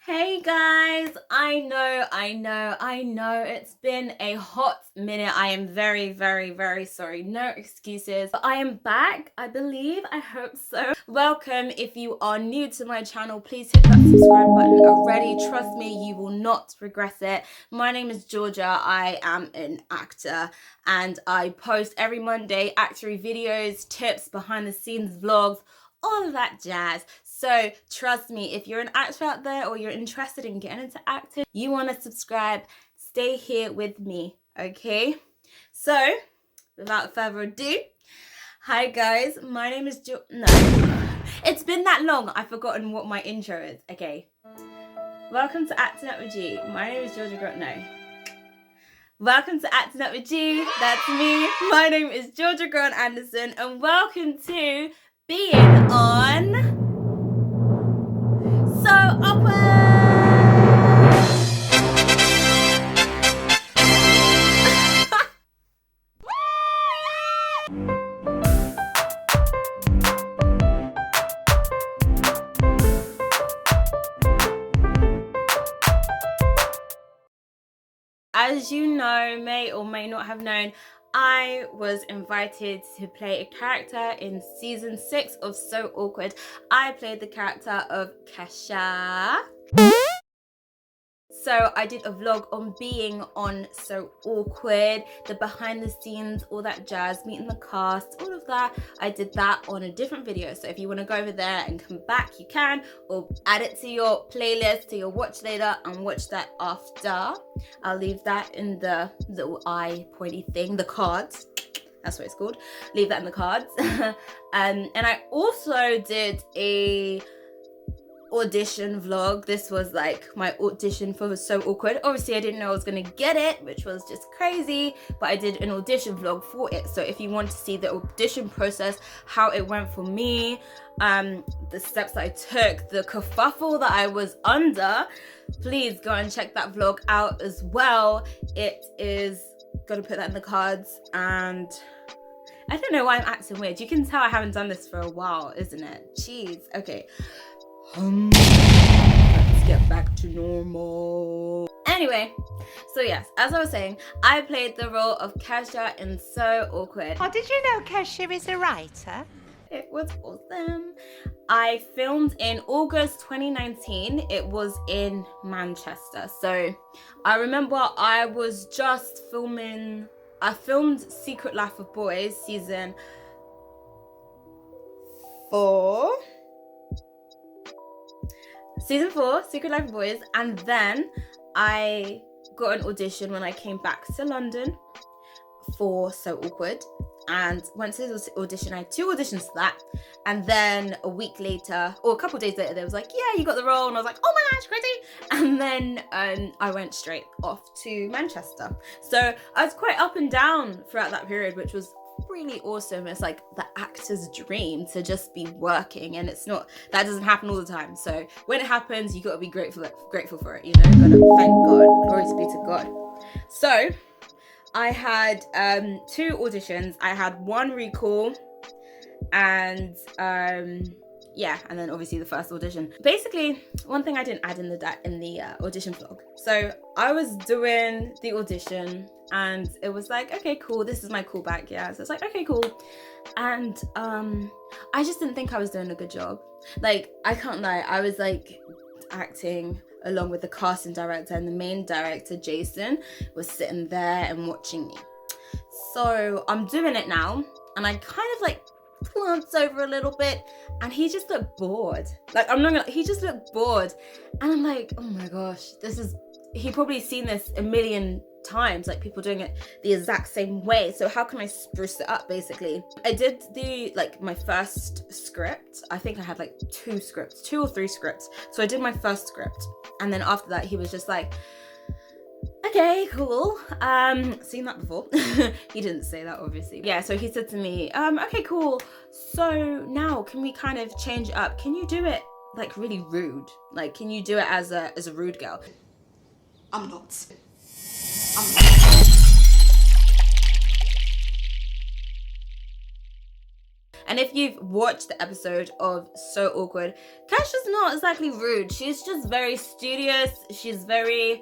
Hey guys, I know it's been a hot minute. I am very sorry. No excuses. But I am back, I believe. I hope so. Welcome. If you are new to my channel, please hit that subscribe button already. Trust me, you will not regret it. My name is Georgia. I am an actor and I post every Monday actory videos, tips, behind the scenes vlogs, all of that jazz. So trust me, if you're an actor out there or you're interested in getting into acting, you want to subscribe, stay here with me, okay? So without further ado, hi guys, my name is no, it's been that long, I've forgotten what my intro is. Okay, welcome to Acting Up with G. My name is Georgia Grant. No, welcome to Acting Up with G. That's me. My name is Georgia Grant Anderson, and welcome to being on So Awkward. As you know, may or may not have known, I was invited to play a character in season 6 of So Awkward. I played the character of Kesha. So I did a vlog on being on So Awkward, the behind the scenes, all that jazz, meeting the cast, all of that. I did that on a different video. So if you want to go over there and come back, you can, or add it to your playlist, to your watch later, and watch that after. I'll leave that in the little eye pointy thing, the cards. That's what it's called. Leave that in the cards. And I also did a audition vlog. This was like my audition for So Awkward. Obviously I didn't know I was gonna get it, which was just crazy, but I did an audition vlog for it. So if you want to see the audition process, how it went for me, the steps that I took, the kerfuffle that I was under, please go and check that vlog out as well. It is gonna put that in the cards. And I don't know why I'm acting weird. You can tell I haven't done this for a while, isn't it? Jeez. Okay, let's get back to normal. Anyway, so yes, as I was saying, I played the role of Kesha in So Awkward. Oh, did you know Kesha is a writer? It was awesome. I filmed in August 2019. It was in Manchester. So I remember I was just filming, I filmed Secret Life of Boys season 4. Season 4, Secret Life of Boys, and then I got an audition when I came back to London for So Awkward, and went to the audition. I had 2 auditions for that, and then a week later, or a couple of days later, they was like, yeah, you got the role, and I was like, oh my gosh, crazy. And then I went straight off to Manchester. So I was quite up and down throughout that period, which was really awesome. It's like the actor's dream to just be working, and it's not, that doesn't happen all the time. So when it happens, you got to be grateful for it, you know. Gotta thank God, glory be to God. So I had 2 auditions. I had 1 recall, and yeah, and then obviously the first audition. Basically, one thing I didn't add in the audition vlog. So I was doing the audition, and it was like, okay, cool, this is my callback, yeah. So it's like, okay, cool. And I just didn't think I was doing a good job. Like, I can't lie, I was like acting along with the casting director, and the main director, Jason, was sitting there and watching me. So I'm doing it now, and I kind of like glanced over a little bit, and he just looked bored. Like, I'm not gonna, he just looked bored, and I'm like, oh my gosh, this is, he probably seen this a million times, like people doing it the exact same way. So how can I spruce it up? Basically, I did my first script. I think I had like 2 or 3 scripts. So I did my first script, and then after that he was just like, okay, cool, seen that before. He didn't say that, obviously. Yeah, so he said to me, okay, cool, so now can we kind of change it up? Can you do it like really rude? Like, can you do it as a rude girl? I'm not. And if you've watched the episode of So Awkward, Kesha's not exactly rude. She's just very studious. She's very,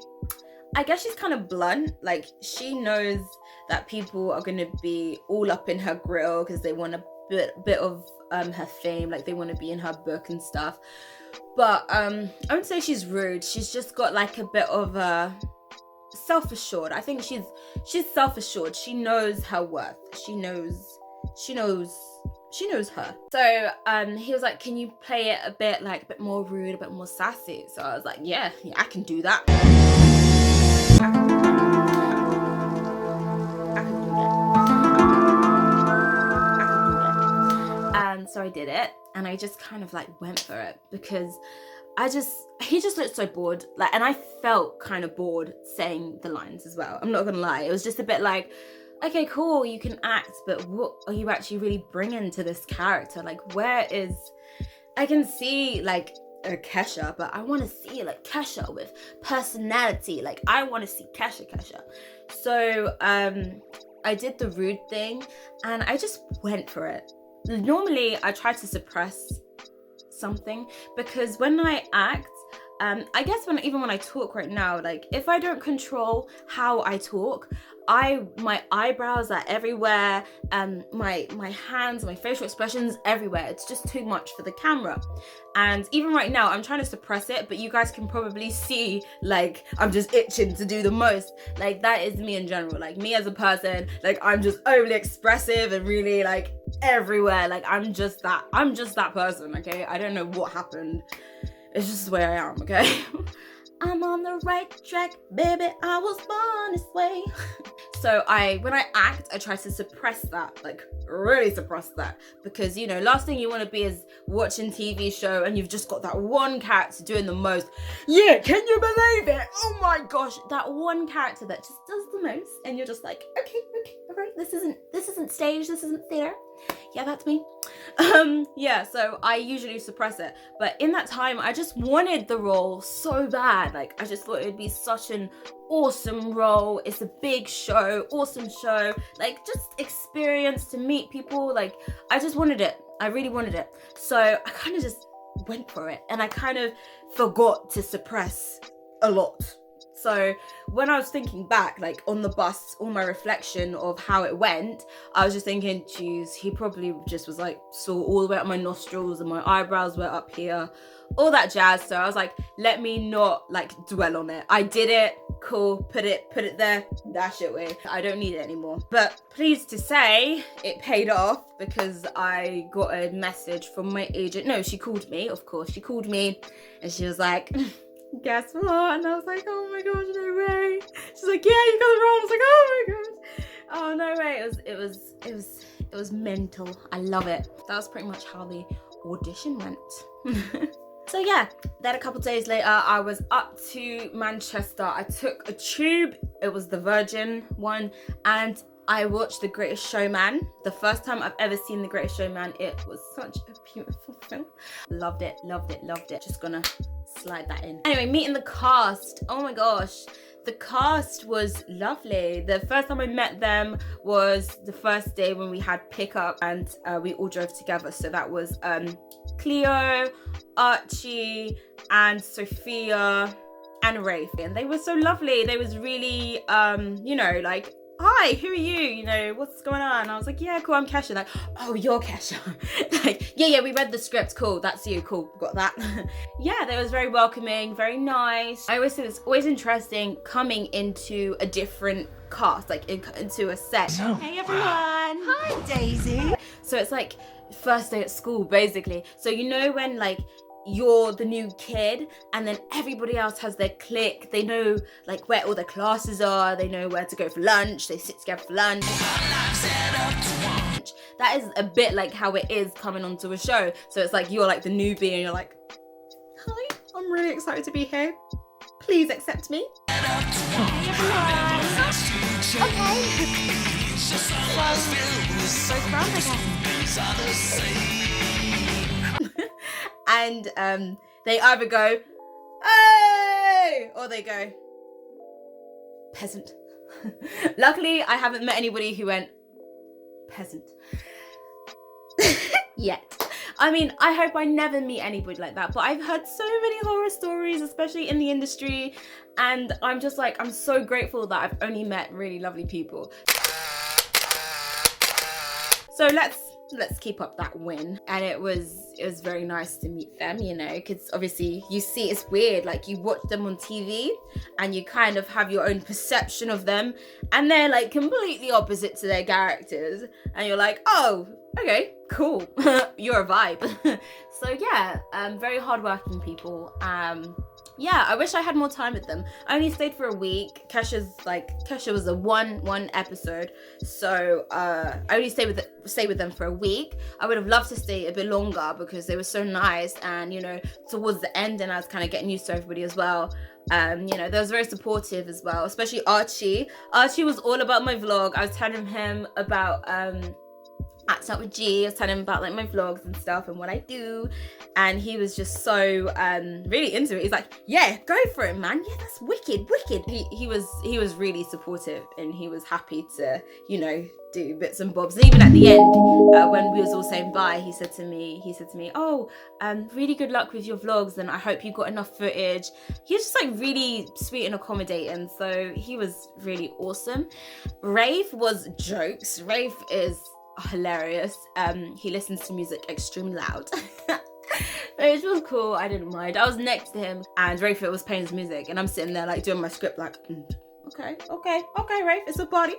I guess she's kind of blunt. Like, she knows that people are going to be all up in her grill because they want a bit of her fame. Like, they want to be in her book and stuff. But I wouldn't say she's rude. She's just got like a bit of a self-assured. I think she's self-assured. She knows her worth. She knows her. So he was like, can you play it a bit more rude, a bit more sassy? So I was like, yeah, I can do that. And so I did it, and I just kind of like went for it because he just looked so bored, like, and I felt kind of bored saying the lines as well. I'm not gonna lie, it was just a bit like, okay, cool, you can act, but what are you actually really bringing to this character? Like, I can see like a Kesha, but I want to see like Kesha with personality. Like, I want to see Kesha. So I did the rude thing, and I just went for it. Normally I try to suppress something, because when I act, I guess even when I talk right now, like, if I don't control how I talk, my eyebrows are everywhere, my hands, my facial expressions everywhere. It's just too much for the camera. And even right now, I'm trying to suppress it, but you guys can probably see, like, I'm just itching to do the most. Like, that is me in general. Like, me as a person, like, I'm just overly expressive and really, like, everywhere. Like, I'm just that person, okay? I don't know what happened. It's just the way I am, okay? I'm on the right track, baby, I was born this way. So when I act, I try to suppress that, like, really suppress that. Because, you know, last thing you want to be is watching TV show and you've just got that one character doing the most. Yeah, can you believe it? Oh my gosh, that one character that just does the most. And you're just like, okay, all right, this isn't stage, this isn't theater. Yeah, that's me. Yeah, so I usually suppress it, but in that time I just wanted the role so bad. Like, I just thought it would be such an awesome role. It's a big show, awesome show, like, just experience to meet people. Like, I just wanted it. I really wanted it. So I kind of just went for it, and I kind of forgot to suppress a lot. So when I was thinking back, like, on the bus, all my reflection of how it went, I was just thinking, geez, he probably just was like, saw all the way up my nostrils and my eyebrows were up here, all that jazz. So I was like, let me not like dwell on it. I did it, cool, put it there, dash it away. I don't need it anymore. But pleased to say it paid off, because I got a message from my agent. No, she called me, of course. She called me and she was like, guess what? And I was like, oh my gosh, no way. She's like, yeah, you got it wrong. I was like, oh my gosh, oh no way. It was mental. I love it. That was pretty much how the audition went. So yeah, then a couple days later, I was up to Manchester. I took a tube. It was the Virgin one, and I watched The Greatest Showman. The first time I've ever seen The Greatest Showman. It was such a beautiful film. Loved it. Just gonna slide that in. Anyway, meeting the cast. Oh my gosh. The cast was lovely. The first time I met them was the first day when we had pickup, and we all drove together. So that was Cleo, Archie, and Sophia, and Rafe. And they were so lovely. They was really, you know, like, hi, who are you? You know, what's going on? And I was like, yeah, cool, I'm Kesha. Like, oh, you're Kesha. Like, yeah, we read the script. Cool, that's you. Cool, got that. Yeah, they was very welcoming, very nice. I always say it's always interesting coming into a different cast, like into a set. Oh. Hey, everyone. Hi, Daisy. So it's like first day at school, basically. So you know when, like, you're the new kid and then everybody else has their clique, they know like where all their classes are, they know where to go for lunch, they sit together for lunch. That is a bit like how it is coming onto a show. So it's like you're like the newbie and you're like, hi, I'm really excited to be here, please accept me. Hey, everyone. Okay. First round, and they either go, hey, or they go, peasant. Luckily, I haven't met anybody who went, peasant. yet. I mean, I hope I never meet anybody like that, but I've heard so many horror stories, especially in the industry, and I'm just like, I'm so grateful that I've only met really lovely people. So let's keep up that win. And it was very nice to meet them, you know, because obviously you see, it's weird, like you watch them on TV and you kind of have your own perception of them, and they're like completely opposite to their characters, and you're like, oh, okay, cool. You're a vibe. So yeah, very hardworking people. Yeah, I wish I had more time with them. I only stayed for a week. Kesha was a one episode, so I only stayed with them for a week. I would have loved to stay a bit longer because they were so nice, and you know, towards the end, and I was kind of getting used to everybody as well. You know, they was very supportive as well, especially Archie. Archie was all about my vlog. I was telling him about acting up with G. I was telling him about like my vlogs and stuff and what I do, and he was just so really into it. He's like, yeah, go for it, man. Yeah, that's wicked. He was really supportive, and he was happy to, you know, do bits and bobs. And even at the end, when we was all saying bye, he said to me, oh, really good luck with your vlogs, and I hope you got enough footage. He was just like really sweet and accommodating, so he was really awesome. Rafe was jokes. Rafe is hilarious. He listens to music extremely loud. It was cool. I didn't mind. I was next to him, and Rafe was playing his music, and I'm sitting there like doing my script like, okay, Rafe, it's a party.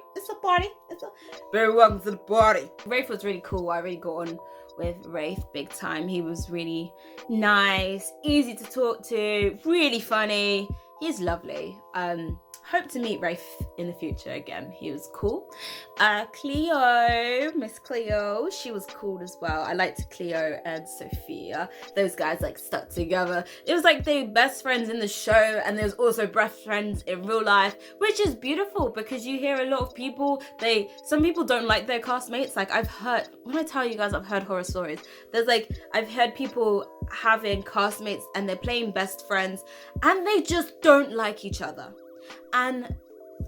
Very welcome to the party. Rafe was really cool. I really got on with Rafe big time. He was really nice, easy to talk to, really funny. He's lovely. Hope to meet Rafe in the future again. He was cool. Cleo, Miss Cleo, she was cool as well. I liked Cleo and Sophia. Those guys like stuck together. It was like they were best friends in the show, and there's also best friends in real life, which is beautiful because you hear a lot of people, some people don't like their castmates. Like I've heard, when I tell you guys I've heard horror stories, I've heard people having castmates and they're playing best friends and they just don't like each other. And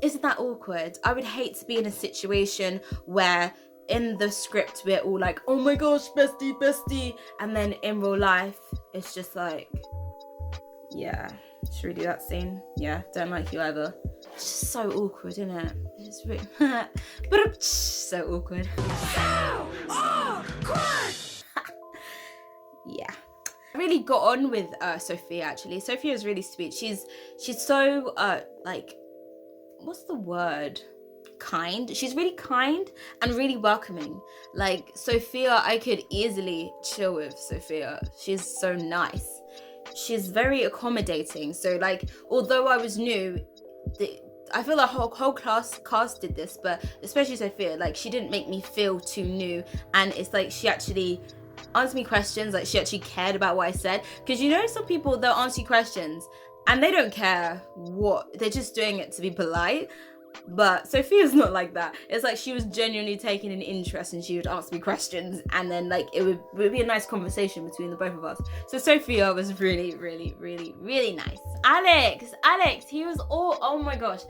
isn't that awkward? I would hate to be in a situation where in the script we're all like, oh my gosh, bestie, and then in real life it's just like, yeah, should we do that scene? Yeah, don't like you either. It's just so awkward, isn't it? It's really but so awkward. So awkward. Yeah. I really got on with Sophia actually. Sophia is really sweet. She's so like, what's the word? Kind. She's really kind and really welcoming. Like Sophia, I could easily chill with Sophia. She's so nice. She's very accommodating. So like, although I was new, I feel the whole cast did this, but especially Sophia, like she didn't make me feel too new, and it's like she actually asked me questions, like she actually cared about what I said. Because you know, some people, they'll ask you questions and they don't care what, they're just doing it to be polite. But Sophia's not like that. It's like she was genuinely taking an interest, and she would ask me questions, and then like it would be a nice conversation between the both of us. So Sophia was really nice. Alex, he was oh my gosh,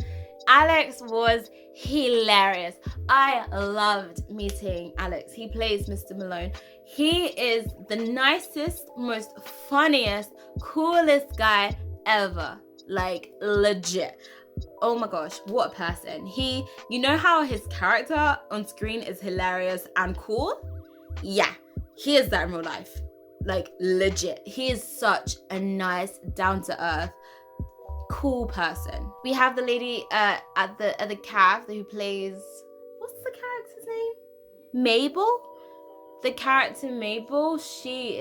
Alex was hilarious. I loved meeting Alex. He plays Mr. Malone. He is the nicest, most funniest, coolest guy ever. Like legit. Oh my gosh, what a person. You know how his character on screen is hilarious and cool? Yeah, he is that in real life. Like legit. He is such a nice, down-to-earth, cool person. We have the lady at the caf who plays, what's the character's name? Mabel? The character Mabel, she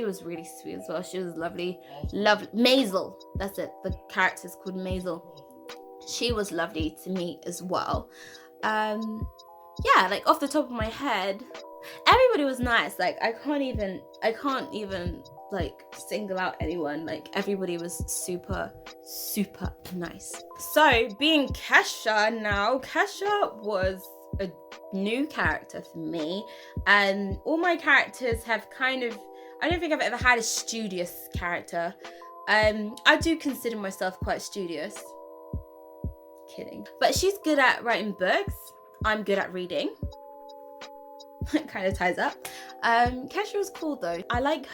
was really sweet as well. She was lovely. Maisel, that's it. The character's called Maisel. She was lovely to meet as well. Yeah, like off the top of my head, everybody was nice. Like I can't even like single out anyone. Like everybody was super nice. So being Kesha now, Kesha was a new character for me, and all my characters have kind of, I don't think I've ever had a studious character. I do consider myself quite studious. Kidding. But she's good at writing books. I'm good at reading. it kind of ties up. Kesha was cool though. I like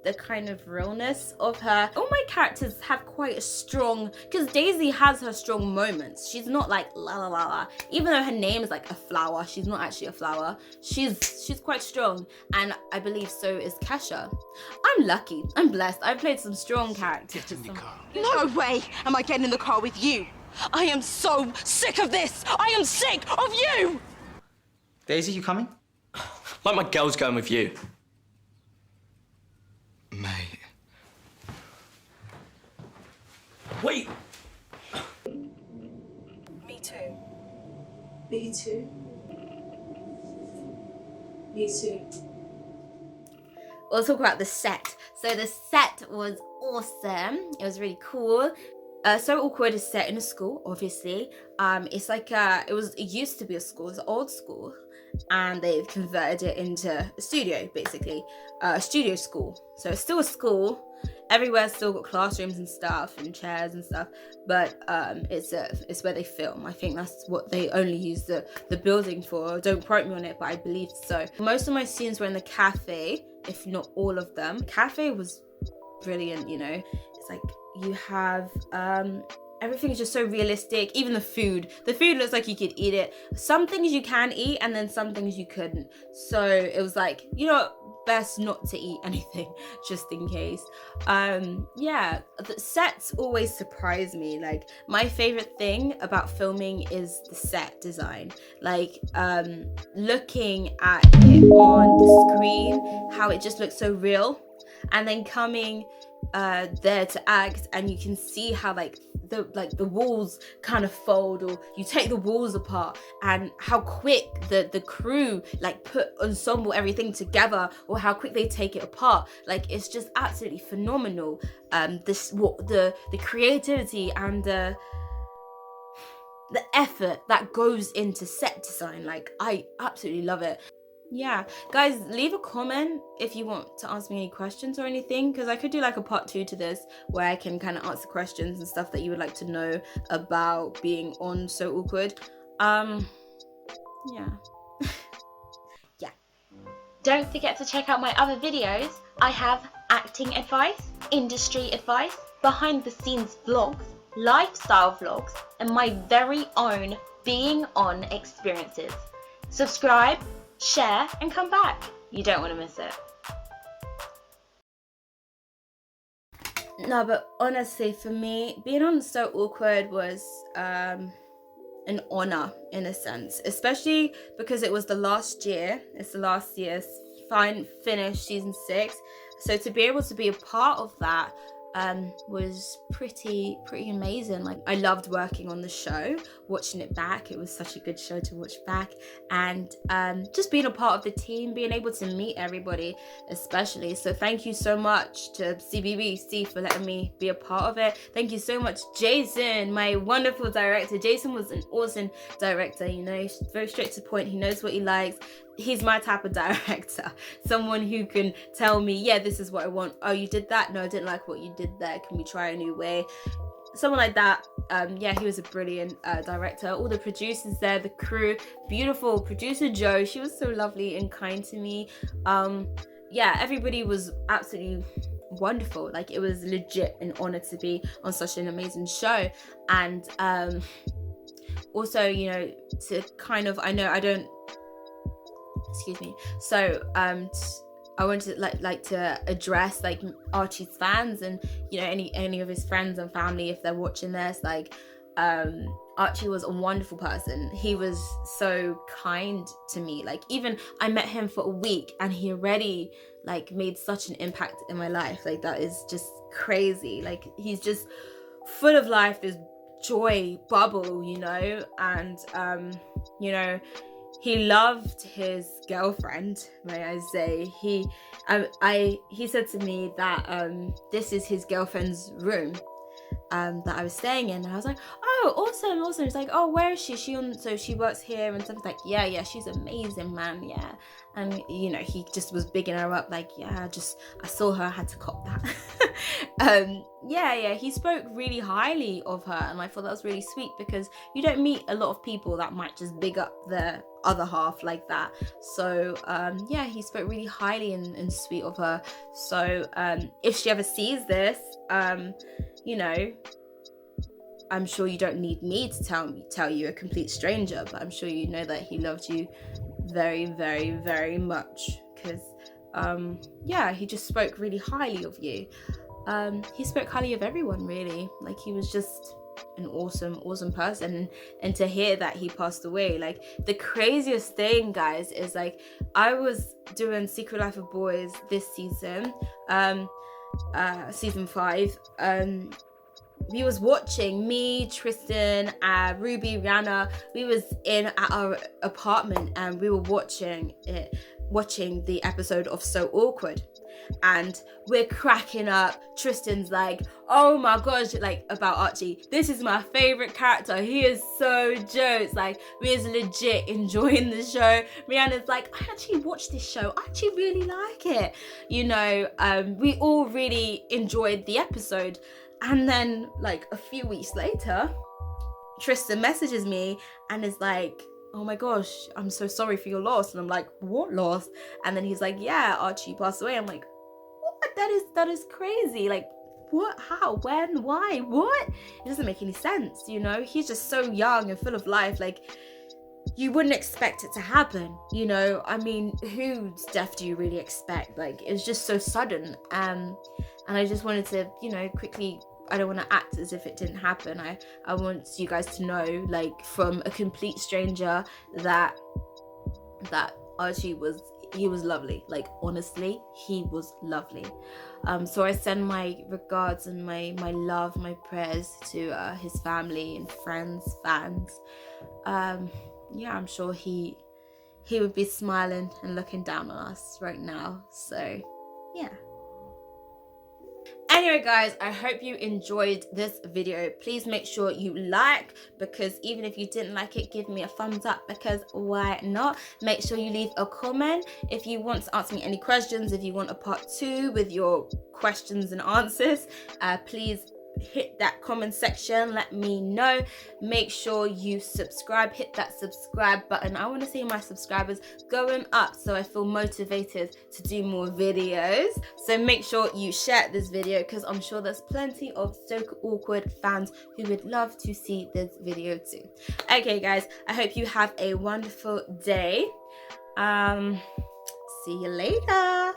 the kind of realness of her. All my characters have quite a strong, because Daisy has her strong moments. She's not like la la la la. Even though her name is like a flower, she's not actually a flower. She's quite strong, and I believe so is Kesha. I'm lucky. I'm blessed. I've played some strong characters. No way am I getting in the car with you. I am so sick of this. I am sick of you. Daisy, you coming? Like my girl's going with you. Mate. Wait! Me too. Me too. Me too. We'll talk about the set. So the set was awesome. It was really cool. So Awkward is set in a school, obviously. It's like it used to be a school. It's an old school, and they've converted it into a studio, basically, a studio school. So it's still a school. Everywhere's still got classrooms and stuff and chairs and stuff, but it's where they film. I think that's what they only use the building for. Don't quote me on it, but I believe so. Most of my scenes were in the cafe, if not all of them. Cafe was brilliant, you know. It's like you have everything is just so realistic. Even the food looks like you could eat it. Some things you can eat, and then some things you couldn't. So it was like, you know, best not to eat anything just in case. Yeah, the sets always surprise me. Like, my favorite thing about filming is the set design. Like, looking at it on the screen, how it just looks so real, and then coming there to act, and you can see how the walls kind of fold, or you take the walls apart, and how quick the crew like put ensemble everything together, or how quick they take it apart. Like, it's just absolutely phenomenal. The creativity and the effort that goes into set design, like, I absolutely love it. Yeah, guys, leave a comment if you want to ask me any questions or anything, because I could do like a part 2 to this where I can kind of answer questions and stuff that you would like to know about being on So Awkward. Yeah. Yeah. Don't forget to check out my other videos. I have acting advice, industry advice, behind the scenes vlogs, lifestyle vlogs, and my very own being on experiences. Subscribe, share, and come back. You don't want to miss it. No, but honestly, for me, being on So Awkward was an honor in a sense, especially because it was the last year. It's the last year's finished season 6. So to be able to be a part of that was pretty amazing. Like, I loved working on the show, watching it back. It was such a good show to watch back, and just being a part of the team, being able to meet everybody especially. So thank you so much to CBBC for letting me be a part of it. Thank you so much, Jason, my wonderful director. Jason was an awesome director, you know, he's very straight to the point. He knows what he likes. He's my type of director, someone who can tell me, yeah, this is what I want. Oh, you did that? No, I didn't like what you did there. Can we try a new way? Someone like that. Yeah, he was a brilliant director. All the producers there, the crew, beautiful. Producer Joe, she was so lovely and kind to me. Yeah, everybody was absolutely wonderful. Like, it was legit an honor to be on such an amazing show. And also, you know, to kind of, I don't, excuse me, so I wanted to like to address like Archie's fans, and you know, any of his friends and family, if they're watching this. Like, Archie was a wonderful person. He was so kind to me. Like, even I met him for a week and he already like made such an impact in my life. Like, that is just crazy. Like, he's just full of life, this joy bubble, you know. And you know, he loved his girlfriend, may I say. He said to me that this is his girlfriend's room that I was staying in, and I was like, oh, oh, awesome. It's like, oh, where is she? So she works here and stuff. Like, yeah, she's amazing, man. Yeah. And you know, he just was bigging her up, like, yeah, I saw her, I had to cop that. Yeah, he spoke really highly of her, and I thought that was really sweet, because you don't meet a lot of people that might just big up their other half like that. So yeah, he spoke really highly and sweet of her. So if she ever sees this, you know, I'm sure you don't need me to tell you, a complete stranger, but I'm sure you know that he loved you very, very, very much, because yeah, he just spoke really highly of you. He spoke highly of everyone, really. Like, he was just an awesome person. And to hear that he passed away, like, the craziest thing, guys, is like, I was doing Secret Life of Boys this season, season 5. We was watching, me, Tristan, Ruby, Rihanna, we was at our apartment, and we were watching the episode of So Awkward, and we're cracking up. Tristan's like, oh my gosh, like, about Archie, this is my favorite character, he is so jokes. Like, we is legit enjoying the show. Rihanna's like, I actually watched this show, I actually really like it, you know. We all really enjoyed the episode. And then, like, a few weeks later, Tristan messages me and is like, oh my gosh, I'm so sorry for your loss. And I'm like, what loss? And then he's like, yeah, Archie passed away. I'm like, what? That is crazy. Like, what? How? When? Why? What? It doesn't make any sense, you know? He's just so young and full of life. Like, you wouldn't expect it to happen, you know? I mean, whose death do you really expect? Like, it was just so sudden. And I just wanted to, you know, quickly, I don't want to act as if it didn't happen. I want you guys to know, like, from a complete stranger, that Archie was lovely. Like, honestly, he was lovely. So I send my regards and my love, my prayers to his family and friends, fans. Yeah, I'm sure he would be smiling and looking down on us right now. So yeah. Anyway, guys, I hope you enjoyed this video. Please make sure you like, because even if you didn't like it, give me a thumbs up, because why not? Make sure you leave a comment if you want to ask me any questions. If you want a part 2 with your questions and answers, please hit that comment section, let me know. Make sure you subscribe, hit that subscribe button. I want to see my subscribers going up, so I feel motivated to do more videos. So make sure you share this video, because I'm sure there's plenty of So Awkward fans who would love to see this video too. Okay, guys, I hope you have a wonderful day. See you later.